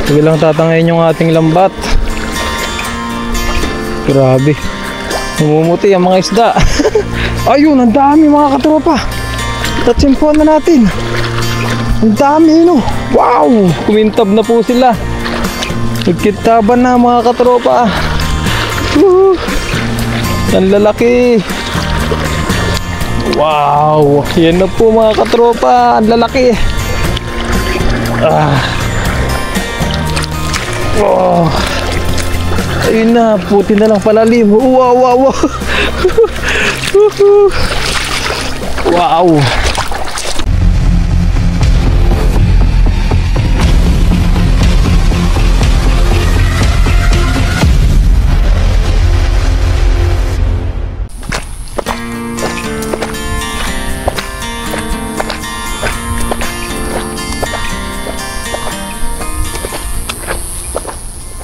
Sige lang tatangayin yung ating lambat. Grabe, namumuti ang mga isda. Ayun, ang dami mga katropa. Tatsimpuan na natin. Ang dami, no? Wow, kumintab na po sila. Nagkitaban na mga katropa. Ang lalaki. Wow, yan na po mga katropa. Ang lalaki. Oh. Ayun na, puti na lang palalim. Wow, wow, wow. Wow.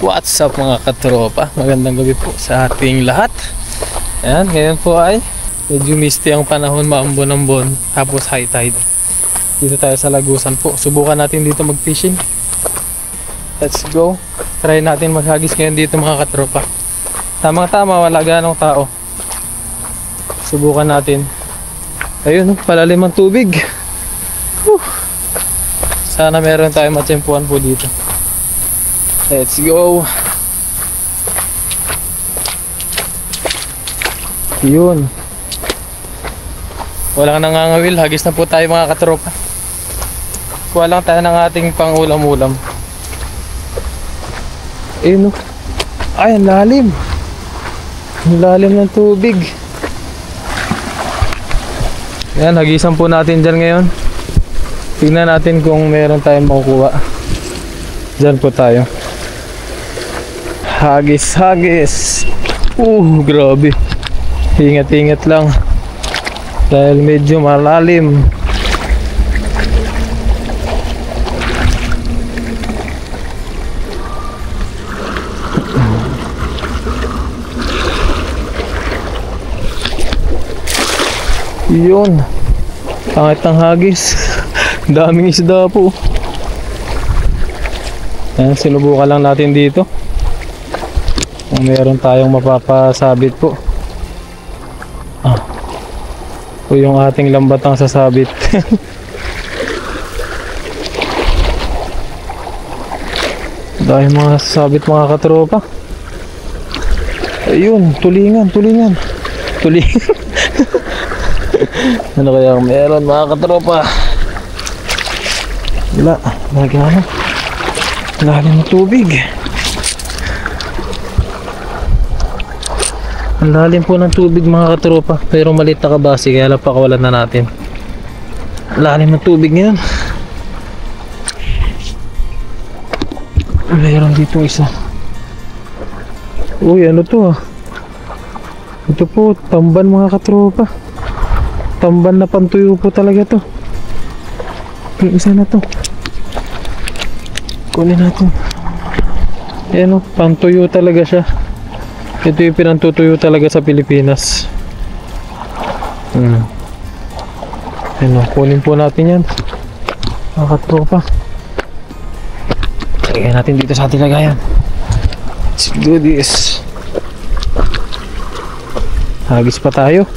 What's up mga katropa? Magandang gabi po sa ating lahat. Ayan, ngayon po ay medyo misty ang panahon, maambon-ambon, tapos high tide. Dito tayo sa Lagusan po. Subukan natin dito mag-fishing. Let's go. Try natin maghagis ngayon dito mga katropa. Tamang-tama, wala ganong tao. Subukan natin. Ayun, palalim ang tubig. Sana meron tayong matsempuan po dito. Let's go. Yun. Walang nangangawil. Hagis na po tayo mga katropa. Kuha lang tayo ng ating pang-ulam-ulam. Ayun, no? Ay, ang lalim. Ang lalim ng tubig. Yan, hagisan po natin dyan ngayon. Tingnan natin kung meron tayong makukuha. Dyan po tayo. Hagis, hagis. Grabe. Ingat-ingat lang. Dahil medyo malalim. Yun. Pangit ng hagis. Daming isda po. Ayan, sinubukan lang natin dito kung meron tayong mapapasabit po. Ito yung ating lambat ang sasabit. Dahil mga sasabit mga katropa. Ayun, tulingan. Tulingan. Ano kaya meron mga katropa? Wala, nagano. Lalim ng tubig. Ang lalim po ng tubig mga katropa. Pero maliit na kabasi kaya lang pakawalan na natin. Lalim ng tubig ngayon. Mayroon dito isa. Uy, ano to ah? Ito po, tamban mga katropa. Tamban na pantuyo po talaga to. Yung isa na to. Kunin natin. Ayan o, pantuyo talaga siya. Ito yung pinantutuyo talaga sa Pilipinas. Ayan o, kunin po natin yan. Mga katropa. Lagyan natin dito sa ating lagayan. Let's do this. Hagis pa tayo.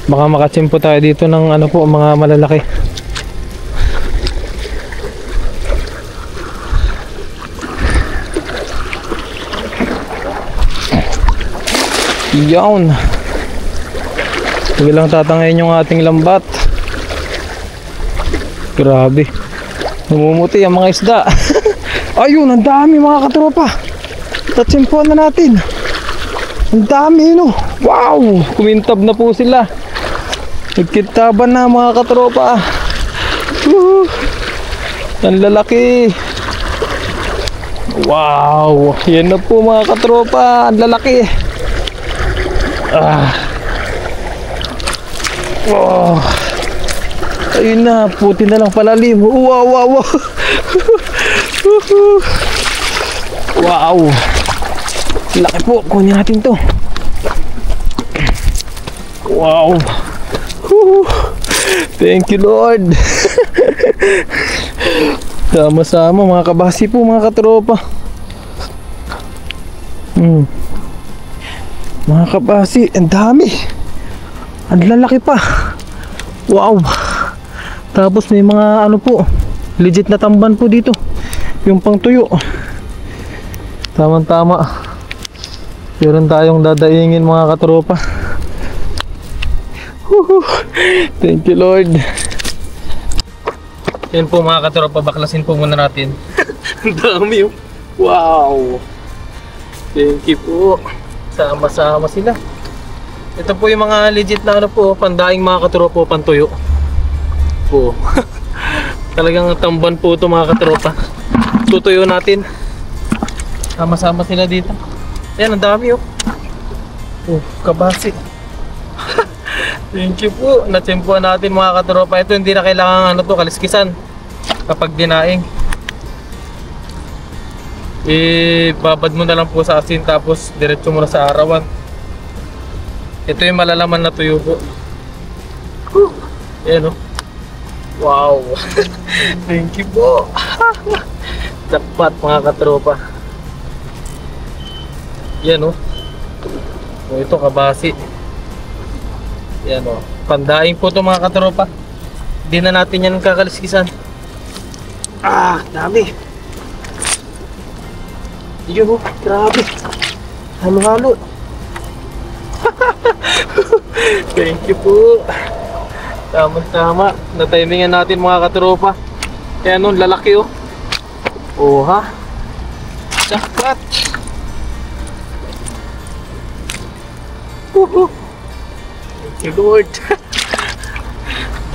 Baka makatsimpo tayo dito ng ano po, mga malalaki. Yan. Sige lang tatangayin yung ating lambat. Grabe, namumuti ang mga isda. Ayun, ang dami mga katropa. Tatsimpuan na natin. Ang dami, no? Wow, kumintab na po sila. Nagkitaban na mga katropa. Ang lalaki. Wow, yan na po mga katropa. Ang lalaki. Ayun na, puti na lang palalim. Wow, wow, wow. Wow. Laki po, kunin natin to. Wow. Thank you Lord. Sama-sama mga kabasi po, mga katropa. Mga kabasi, ang dami. Ang lalaki pa. Wow. Tapos may mga ano po, legit na tamban po dito. Yung pang tuyo. Tama-tama. Meron tayong dadaingin mga katropa. Thank you Lord. Yan po mga katropa, baklasin po muna natin. Ang dami oh. Wow. Thank you po. Sama-sama sila. Ito po yung mga legit na ano po, pandaing mga katropa, pantuyo po. Talagang tamban po ito mga katropa. Tutuyo natin. Sama-sama sila dito. Ayan, ang dami oh. Oh, kabasi. Thank you po. Natsempuan natin mga katropa. Ito hindi na kailangan ano to, kaliskisan kapag dinaing. Babad mo na lang po sa asin tapos diretso mo na sa arawan. Ito yung malalaman na tuyo po. Ayan oh. Wow. Thank you po. Dapat mga katropa. Yan oh. Oh, ito kabasi. Yan oh. Pandaing po ito mga katropa. Hindi na natin yan kakaliskisan. Ah, dami. Yun oh, grabe. Halo-halo. Thank you po. Tama-tama. Natimingan natin mga katropa. Kaya nun, lalaki oh. Oh ha. Dapat. Thank you Lord.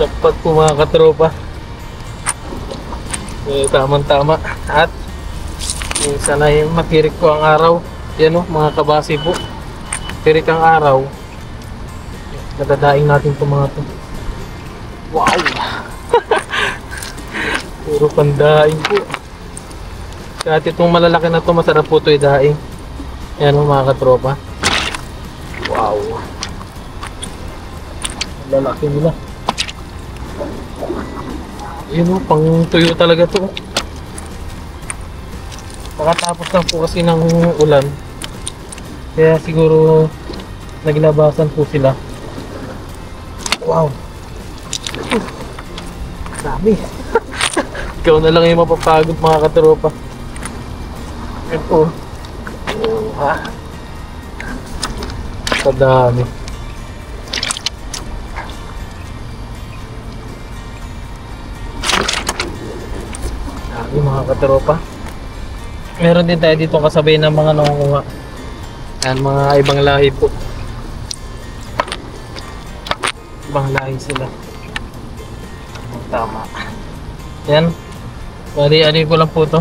Dapat po mga katropa. Tama-tama. At sana yung matirik ko ang araw. Yan o mga kabasi po. Tirik ang araw. Nadadaing natin itong mga ito. Wow. Puro pandaing po. Kahit itong malalaki na ito, masarap po ito idaing. Yan o mga katropa. Wow. Lalaki nila. Yun o, pang tuyo talaga ito. Nakatapos lang po kasi ng ulan. Kaya siguro naglabasan po sila. Wow. Dami. Ikaw na lang yung mapapagod mga katropa. Ito. Oh, ha? Kadami. Dami mga katropa. Meron din tayo dito kasabay ng mga nangunguha. Yan, mga ibang lahi po. Ibang lahi sila. Tama. Yan. Bali, ano ko lang po to.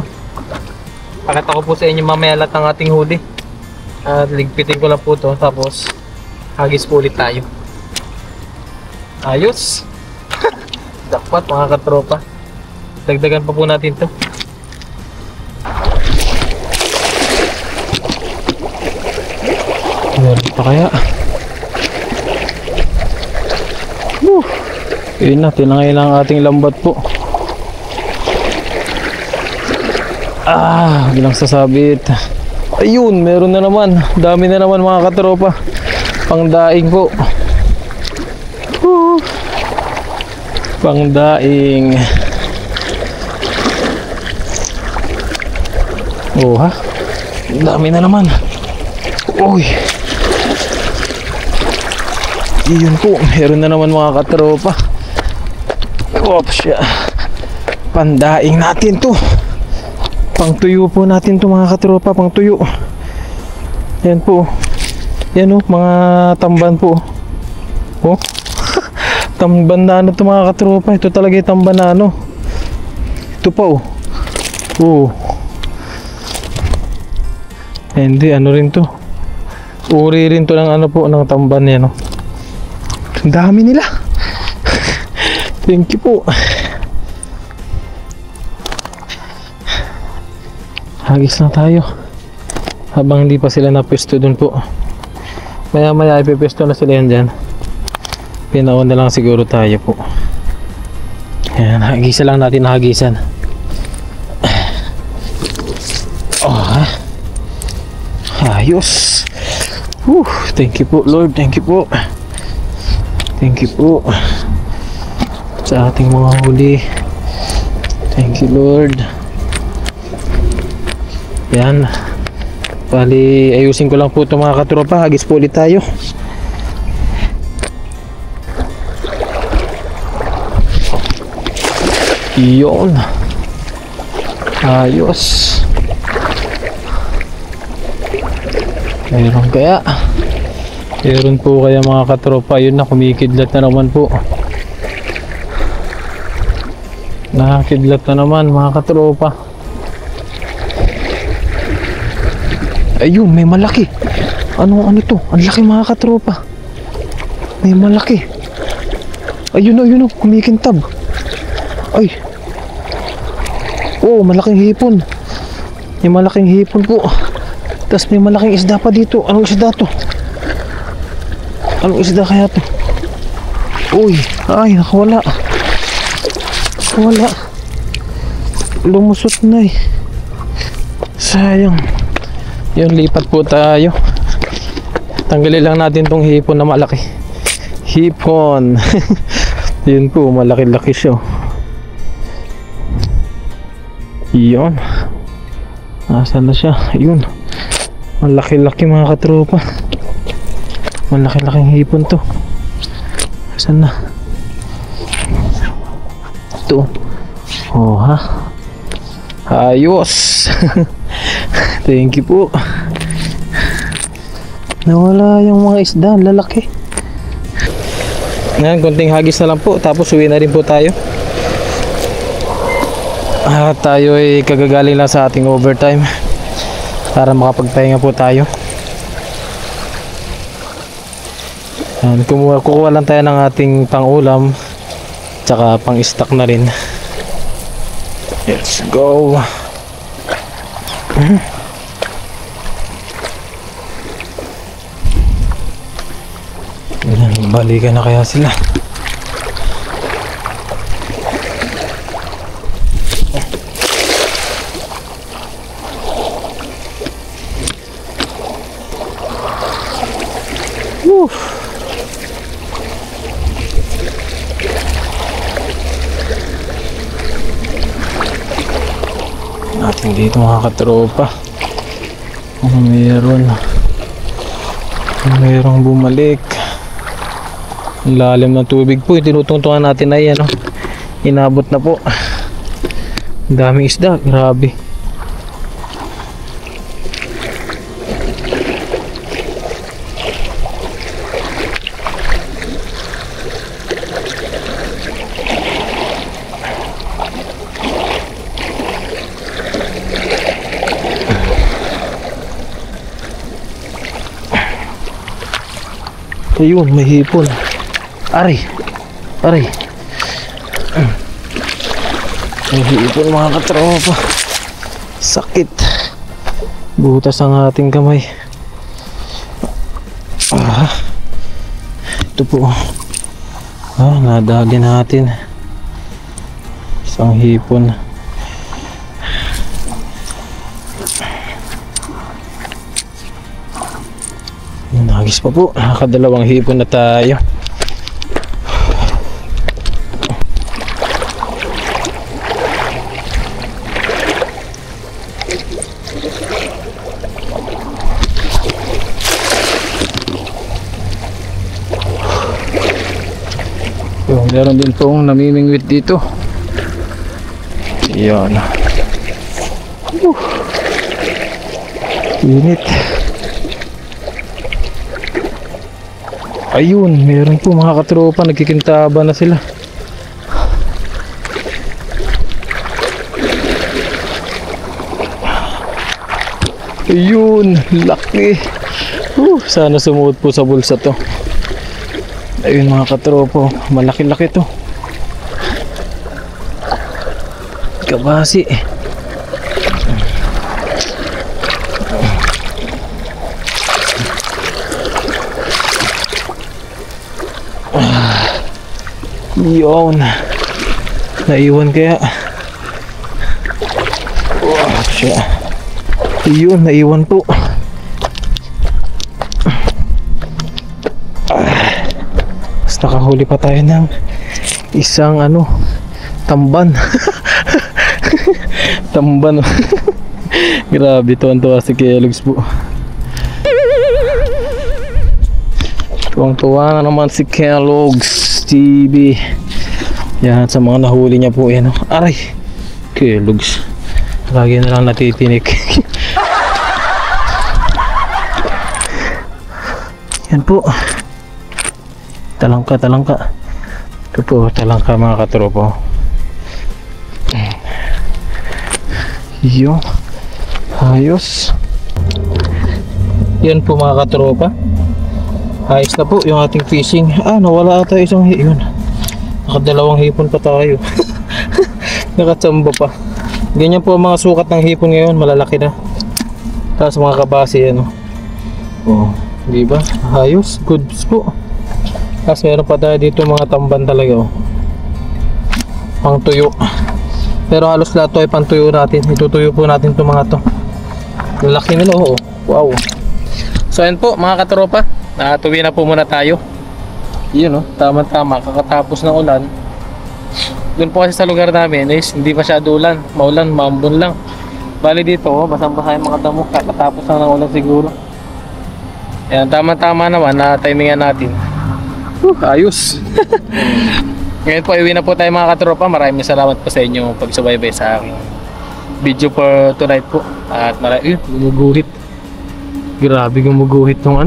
Pakita ko po sa inyo mamaya lahat ng ating huli. At ligpitin ko lang po to. Tapos, hagis po ulit tayo. Ayos. Dapat mga katropa. Dagdagan pa po natin to. Meron pa kaya? Yun na, tinangay lang ang ating lambat po. Ah, bilang sasabit. Ayun, meron na naman. Dami na naman mga katropa. Pangdaing po. Pangdaing. Oh ha? Dami na naman. Uy. Iyon po, meron na naman mga katropa. Oops, pandaing natin to. Pangtuyo po natin to mga katropa, pangtuyo. Yan po. Yan o, mga tamban po. Oh. Tamban na ano to mga katropa. Ito talaga yung tamban na ano. Ito pa oh. Oh. Hindi, ano rin to. Uri rin to ng ano po, ng tamban yan oh. Ang dami nila. Thank you po. Hagis na tayo. Habang hindi pa sila napwesto dun po. Maya maya ipipwesto na sila yan dyan. Pinaon na lang siguro tayo po. Ayan, hagisan lang natin, hagisan. Ah, ayos. Thank you po Lord, thank you po. Thank you po sa ating mga huli. Thank you Lord. Yan. Bali, ayusin ko lang po ito mga katropa. Hagis po ulit tayo. Yun. Ayos. Meron kaya? Meron po kaya mga katropa. Yun na, kumikidlat na naman po. Nakakidlat na naman mga katropa. Ayun, may malaki. Ano to? Ang laki mga katropa. May malaki. Ayun, kumikintab. Ay. Oh, malaking hipon. May malaking hipon po. Tapos may malaking isda pa dito. Anong isda to? Anong isda kaya to? Uy, ay, nakawala. Nakawala. Lumusot na eh. Sayang. Yun, lipat po tayo. Tanggalin lang natin tong hipon na malaki. Hipon. Yun po, malaki-laki siya. Yun. Nasaan na siya? Yun. Malaki-laki mga katropa. Malaki-laking hipon to. Saan na? Ito. Oh ha. Ayos. Thank you po. Nawala yung mga isda. Lalaki. Ngayon, konting hagis na lang po. Tapos uwi na rin po tayo. Tayo ay kagagaling lang sa ating overtime para makapagpahinga po tayo. Kukuha lang tayo ng ating pang-ulam tsaka pang-stock na rin. Let's go. Balikan na kaya sila. Natin dito mga katropa. Merong bumalik. Ang lalim ng tubig po. Tinutungtungan natin ay ano, inabot na po. Ang daming isda. Grabe. Ayun, may hipon. Aray. May hipon mga katropa. Sakit. Butas ang ating kamay. Ito po. Nadali natin. Isang hipon. Nagis pa po. Nakadalawang hipon na tayo. Meron din pong namimingwit dito. Yan. Init. Ayun, meron po mga katropa, nagkikintaba na sila. Ayun, laki. Sana sumuot po sa bulsa to. Ayun mga katropa, malaki-laki to. Kabasi. Yun. Naiwan kaya. Siya. Yun, naiwan po. Mas nakahuli pa tayo ng isang tamban. Tamban. Grabe, tuwan-tuwa si Kellogg's po. Tuwang-tuwa na naman si Kellogg's TV. Yan, sa mga nahuli niya po yan. Aray, Kellogg's. Lagi na lang natitinik. Yan po. Talangka. Ito po, talangka mga katropa. Yung ayos. Yan po mga katropa. Ayos na po yung ating fishing. Nawala ata isang yun. Nakadalawang hipon pa tayo. Nakatsamba pa. Ganyan po ang mga sukat ng hipon ngayon, malalaki na. Tapos mga kabasi Oh, di ba? Ayos, goods po. Tapos meron pa tayo dito mga tamban talaga pang tuyo. Pero halos lahat to ay pantuyo natin. Itutuyo po natin itong mga to. Lalaki nila Wow. So yan po mga katropa. Natuwi na po muna tayo. Yun tama-tama. Kakatapos ng ulan. Doon po kasi sa lugar namin is hindi masyado ulan. Maulan, maambon lang. Bali dito basang-basa yung mga damo. Kakatapos lang ng ulan siguro. Yan, tama-tama naman na timingan natin. Ayos. Ngayon po, iwi na po tayo mga katropa. Maraming salamat po sa inyo pagsubaybay sa aking video for tonight po. At gumuguhit. Grabe gumuguhit nung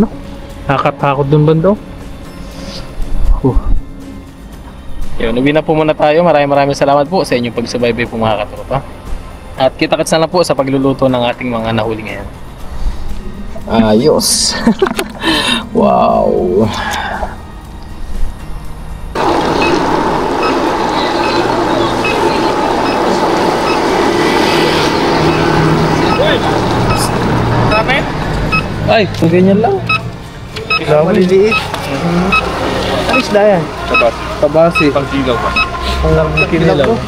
nakatakot dun banda. Yun, uwi na po muna tayo. Maraming salamat po sa inyong pagsubaybay po mga katropa. At kita-kits na lang po sa pagluluto ng ating mga nahuli ngayon. Ayos. Wow. Ay, kung ganyan lang. Maliliit. Ano isda yan? Tabasi. Pangkilaw ba? Pangkilaw lang.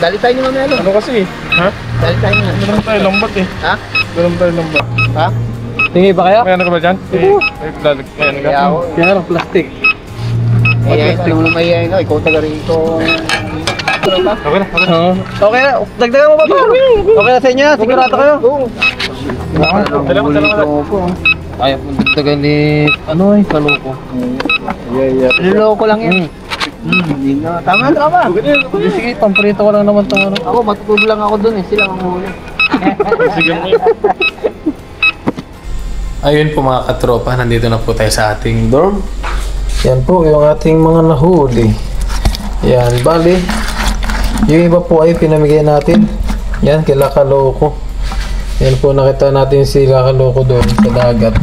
Dali tayo ni Mamelo. Ano kasi? Ha? Dali tayo ni Mamelo. Ganun tayo lambat Ha? Ganun tayo lambat. Ha? Tingin ba kayo? May ano ka ba dyan? May ano ka? Kaya ako. Kaya lang, plastic. Ito mo may ikaw taga rito. Okay na, okay na. Okay na, dagdagan mo ba ito? Okay na sa inyo, sigurado kayo? Oo. Ayaw mo dagdagan ni, kaloko. Niloko lang yan. Hindi na. Tama. Sige, pamprito ko lang naman itong Ako, matutulog lang ako dun Sila ang huli. Sige mo. Ayun po mga katropa, nandito na po tayo sa ating dorm. Yan po yung ating mga nahuli. Yan, bali. Yung iba po ay pinamigay natin. Yan, kila Kaloko. Yan po, nakita natin sila Kaloko doon sa dagat.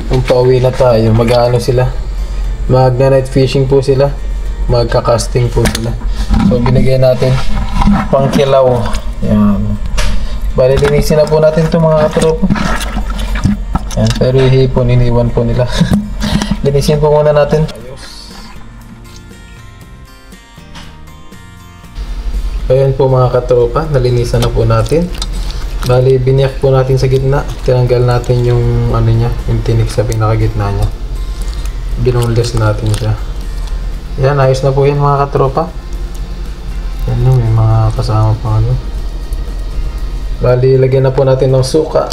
Kung pauwi na tayo, mag-ano sila. Mag-night fishing po sila. Magka-casting po sila. So, binigay natin pang kilaw. Yan. Bali, linisin na po natin itong mga katropa. Yan, pero hipon, iniwan po nila. Linisin po muna natin. Ayan po mga katropa, nalinisan na po natin. Bali, biniyak po natin sa gitna. Tinanggal natin yung niya, yung tinik sa pinakagitna niya. Ginoneless natin siya. Yan, ayos na po yan mga katropa. Yan no, may mga kasama pa Bali, lagyan na po natin ng suka.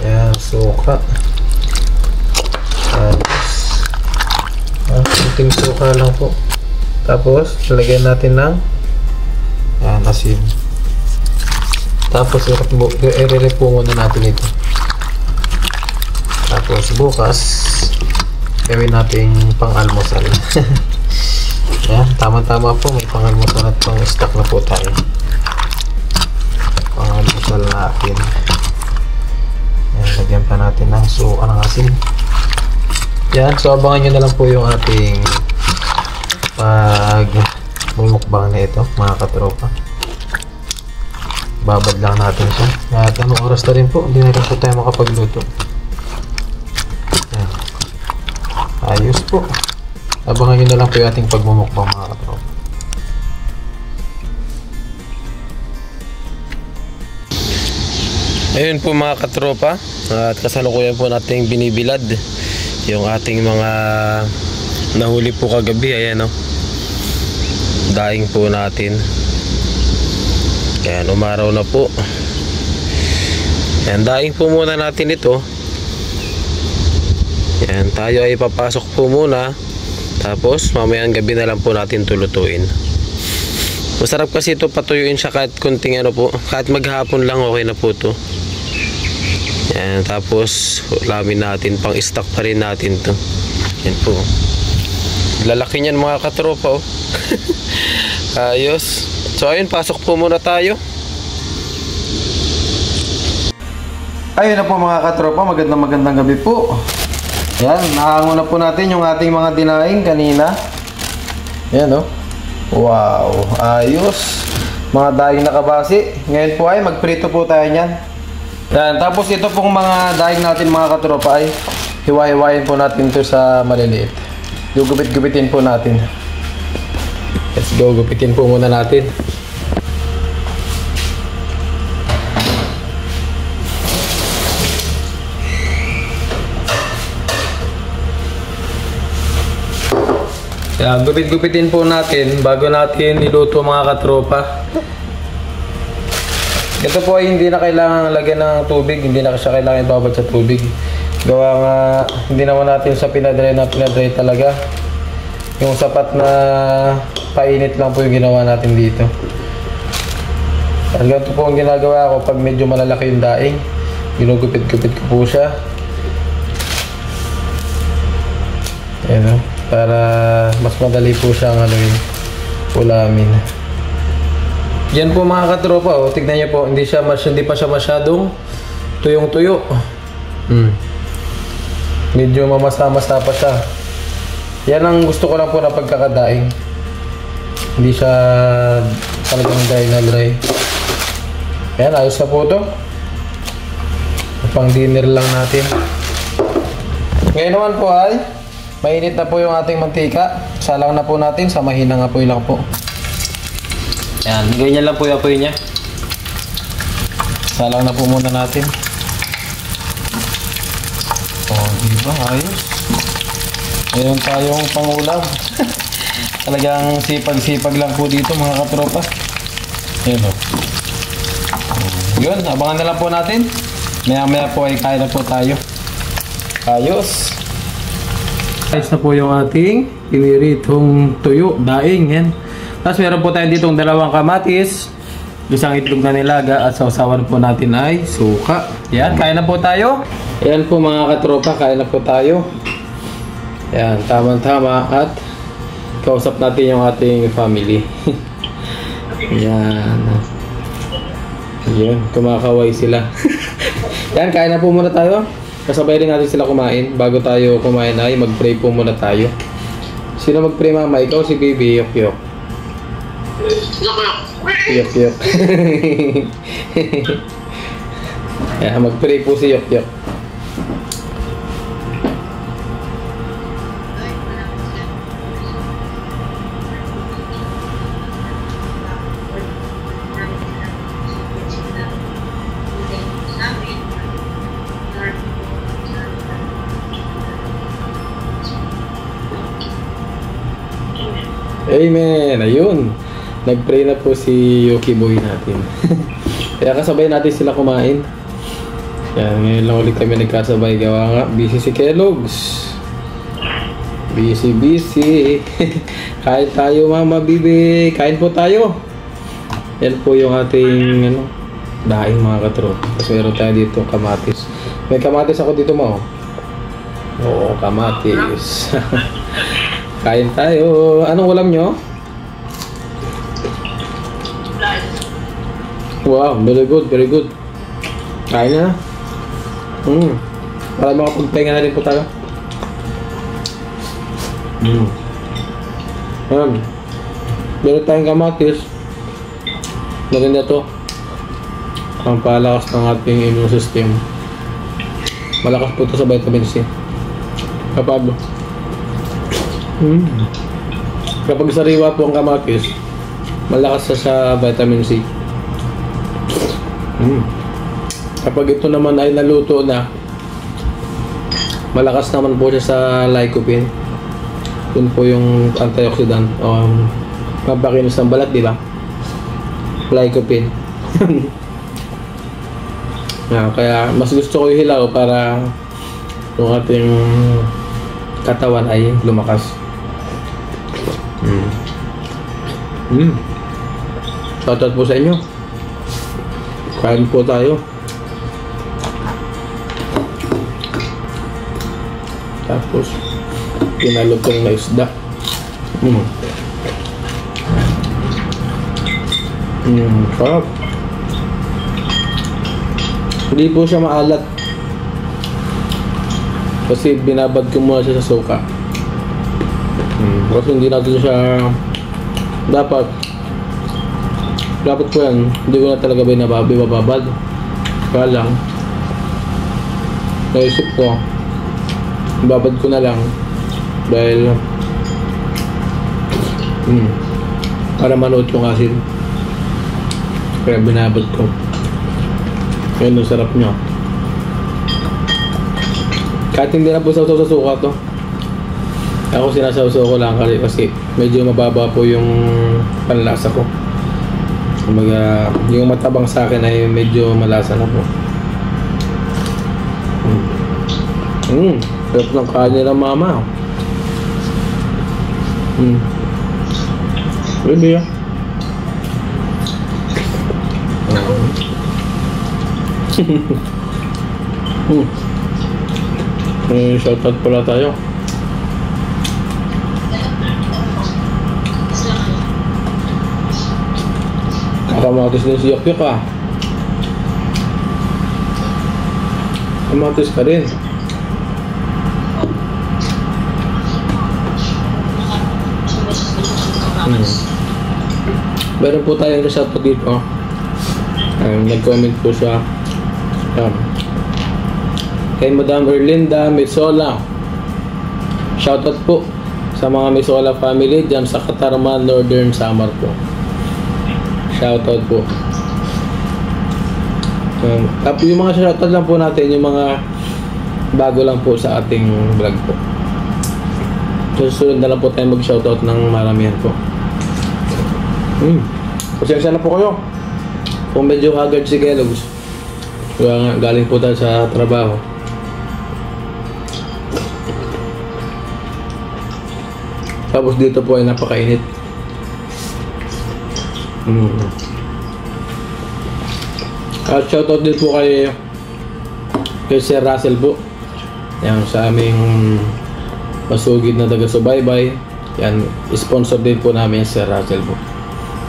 Yan, suka. Kunting suka lang po. Tapos, lagyan natin ng asin. Tapos, i-rep po muna natin ito. Tapos, bukas, gawin natin pang-almusal. Yan, tama-tama po. May pang-almusal at pang-stock na po tayo. Pang-almusal natin. Yan, lagyan pa natin ng suka ng asin. Yan, so abangan nyo na lang po yung ating pag mumukbang na ito mga katropa. Babad lang natin siya. At anong oras na rin po, hindi na rin po tayo makapagluto. Yan. Ayos po. Abangan nyo na lang po yung ating pagmumukbang mga katropa. Ayun po mga katropa, at kasalukuyan po nating binibilad yung ating mga nahuli po kagabi. Ayan o, daing po natin. Ayan, umaraw na po. Ayan, daing po muna natin ito. Ayan, tayo ay papasok po muna, tapos mamayang gabi na lang po natin tulutuin. Masarap kasi ito patuyuin siya kahit kunting ano po, kahit maghapon lang okay na po ito. Yan, tapos ulamin natin, pang stock pa rin natin to. Yan po, lalaki niyan mga katropa oh. Ayos. So ayun, pasok po muna tayo. Ayun na po mga katropa, magandang gabi po. Yan, nahango na po natin yung ating mga dinaing kanina. Yan oh. Wow, ayos. Mga daing nakabasi. Ngayon po ay magprito po tayo niyan. Yan, tapos ito pong mga daing natin mga katropa ay hiwa-hiwain po natin to sa maliliit. Gugupit-gupitin po natin. Let's go, gupitin po muna natin. Yan, gupit-gupitin po natin bago natin iluto mga katropa. Ito po ay hindi na kailangan lagyan ng tubig, hindi na siya kailangan ibabad sa tubig. Gawa nga, hindi naman natin sa pinadry talaga. Yung sapat na painit lang po yung ginawa natin dito. At ganito po ang ginagawa ko pag medyo malalaki yung daing. Ginugupit-gupit ko po siya. Ayan o. Para mas madali po siyang ulamin. Yan po mga katropa, oh, tignan niyo po, hindi pa siya masyadong tuyong-tuyo. Medyo mamasa-masa pa siya. Yan ang gusto ko lang po na pagkakadaing. Hindi siya talagang dry na dry. Ayan, ayos na po ito. Pang dinner lang natin. Ngayon naman po ay mainit na po yung ating mantika. Salang na po natin sa mahinang apoy lang po. Yan, ganyan lang po yung apoy niya. Salang na po muna natin. Oh, diba? Ayos. Mayroon tayong pangulam. Talagang sipag-sipag lang po dito mga katropa. Ayan o. Yun, abangan na lang po natin. Maya-maya po ay kain na po tayo. Ayos. Ayos na po yung ating piniritong tuyo, daing, yan. Tapos meron po tayo ditong dalawang kamatis, isang itlog na nilaga, at sausawan po natin ay suka. Yan, kain na po tayo. Yan po mga katropa, kain na po tayo. Yan, tama-tama, at kausap natin yung ating family. Yan. Yan, kumakaway sila. Yan, kain na po muna tayo. Kasabay rin natin sila kumain. Bago tayo kumain ay mag-pray po muna tayo. Sino mag-pray mama? Ikaw si baby? Yok-yok. Yok-yok. Yan, mag-pray po si Yok-yok. Amen! Ayun! Nag-pray na po si Yuki Boy natin. Kaya kasabay natin sila kumain. Yan, ngayon lang ulit kami nagkasabay. Gawa nga, busy si Kellogg's. Busy. Kain tayo mama, bibi. Kain po tayo. Yan po yung ating daing mga katropa. Tapos meron tayo dito kamatis. May kamatis ako dito mo. Oo, kamatis. Kain tayo. Anong ulam nyo? Wow, very good. Kain na. Para makapagpahinga na rin po tayo. Meron tayong kamatis. Maganda to. Ang palakas ng ating immune system. Malakas po ito sa vitamin C. Kapag sariwa po ang kamatis, malakas sa vitamin C. Kapag ito naman ay naluto na, malakas naman po siya sa lycopene. Yun po yung antioxidant. Pampakinis ng balat, di ba? Lycopene. Kaya mas gusto ko yung hilaw para yung ating katawan ay lumakas. Shoutout po sa inyo. Kain po tayo. Tapos pinalutong na isda. Sarap. Hindi po siya maalat. Kasi binabad ko muna siya sa suka. Kasi hindi natin siya dapat po yan. Hindi ko na talaga binababad. Kaya lang naisip ko babad ko na lang dahil para manood yung asin. Kaya binabad ko. Ayun, ang sarap niya. Kahit hindi na po sa suka to. Ako sinasawsaw ko lang kasi medyo mababa po yung panlasa ko. Kumbaga, yung matabang sa akin ay medyo malasa na po. Sarap ng kanin ng mama. Pwede yan. Shoutout pala tayo. Kamatis din si Yokyok ah. Kamatis ka rin. Meron po tayong shoutout dito. Nag-comment po siya. Kay Madam Erlinda Mesola. Shoutout po sa mga Mesola family dyan sa Katarman, Northern Samar po. Shoutout po. Tapos yung mga shoutout lang po natin, yung mga bago lang po sa ating vlog po. Susunod na lang po tayo mag-shoutout ng maramihan po. Pasensya na po kayo kung medyo haggard si Kellogg's. Galing po tayo sa trabaho. Tapos dito po ay napakainit. At shoutout din po kay Sir Russell po. Yan, sa aming masugid na taga-subaybay. Yan, sponsor din po namin Sir Russell po.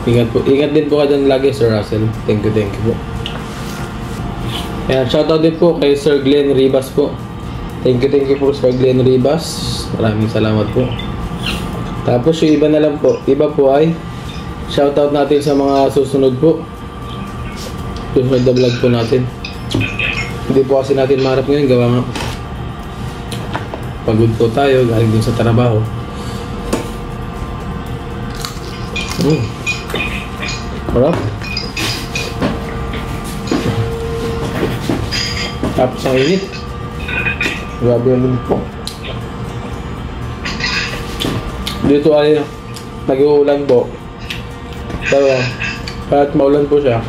Ingat din po kayo dyan lagi, Sir Russell. Thank you po. Yan, shoutout din po kay Sir Glenn Ribas po. Thank you po Sir Glenn Ribas. Maraming salamat po. Tapos yung iba na lang po. Iba po ay shoutout natin sa mga susunod po. Susunod na vlog po natin. Hindi po kasi natin maharap ngayon. Gawa nga pagod po tayo. Galing din sa trabaho. Harap. Tapos ang init. Grabe ang init po. Dito ay nag-uulan po. Pero kahit maulan po siya,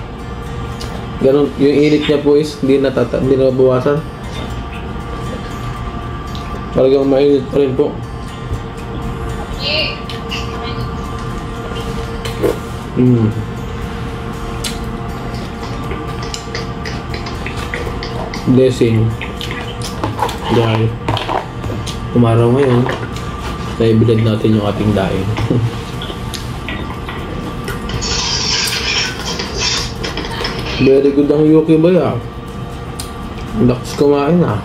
ganun, yung init niya po is hindi nabawasan. Talagang mainit pa rin po. Blessing dahil umaraw ngayon, naibilad natin yung ating daing. Very good ang Yuki ba ya? Lakas kumain ah.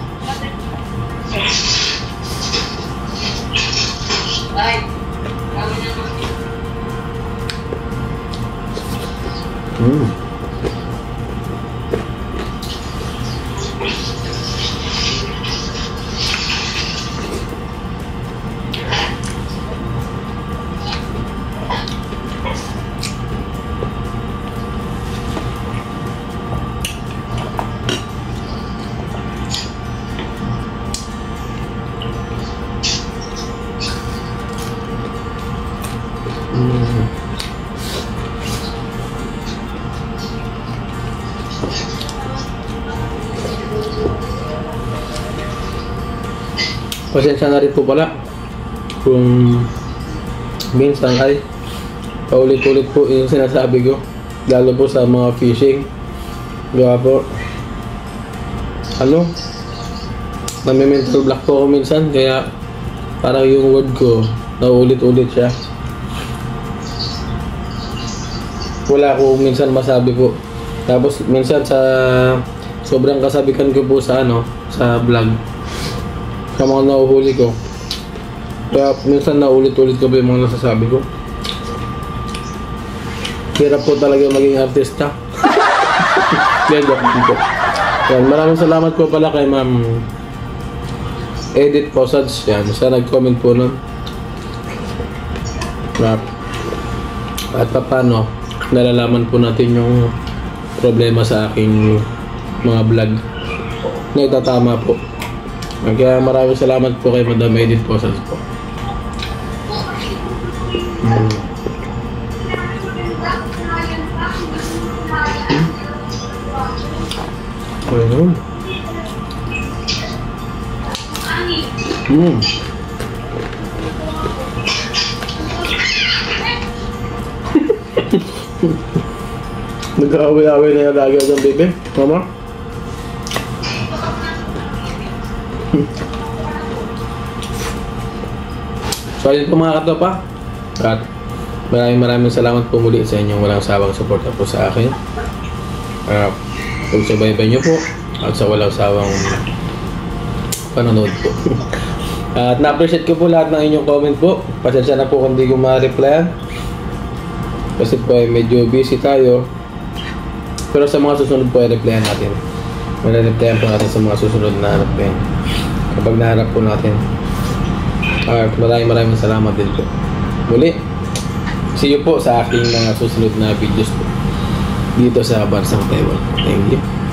pasensya na rin po pala kung minsan ay paulit-ulit po yung sinasabi ko, lalo po sa mga fishing. Gawa po nami-mental block po ako minsan, kaya parang yung word ko nauulit-ulit siya. Wala ko minsan masabi po. Tapos minsan sa sobrang kasabikan ko po sa sa vlog, sa mga nahuhuli ko, kaya minsan naulit-ulit ko po yung mga nasasabi ko. Hirap po talaga maging artista. Joke dito. Yan, maraming salamat po pala kay Ma'am Edith Posads, yan, sa nag-comment po nun. At paano nalalaman po natin yung problema sa aking mga vlog na itatama po. Kaya maraming salamat po kay Madam Edith Posads po. Ayun. Nag-aaway-aaway na yung lagi ang bebe, mama. So ayun po mga katopa, at maraming salamat po muli sa inyong walang sawang suporta po sa akin. Pagsubaybay nyo po at sa walang sawang panonood po. At na-appreciate ko po lahat ng inyong comment po. Pasensya na po kung di ko ma-replyan kasi po ay medyo busy tayo. Pero sa mga susunod po ay replyan natin. Replyan po natin sa mga susunod na harap po kapag naharap po natin. At maraming salamat din po. Muli, see you po sa aking mga susunod na videos po dito sa Bansang Taiwan. Thank you.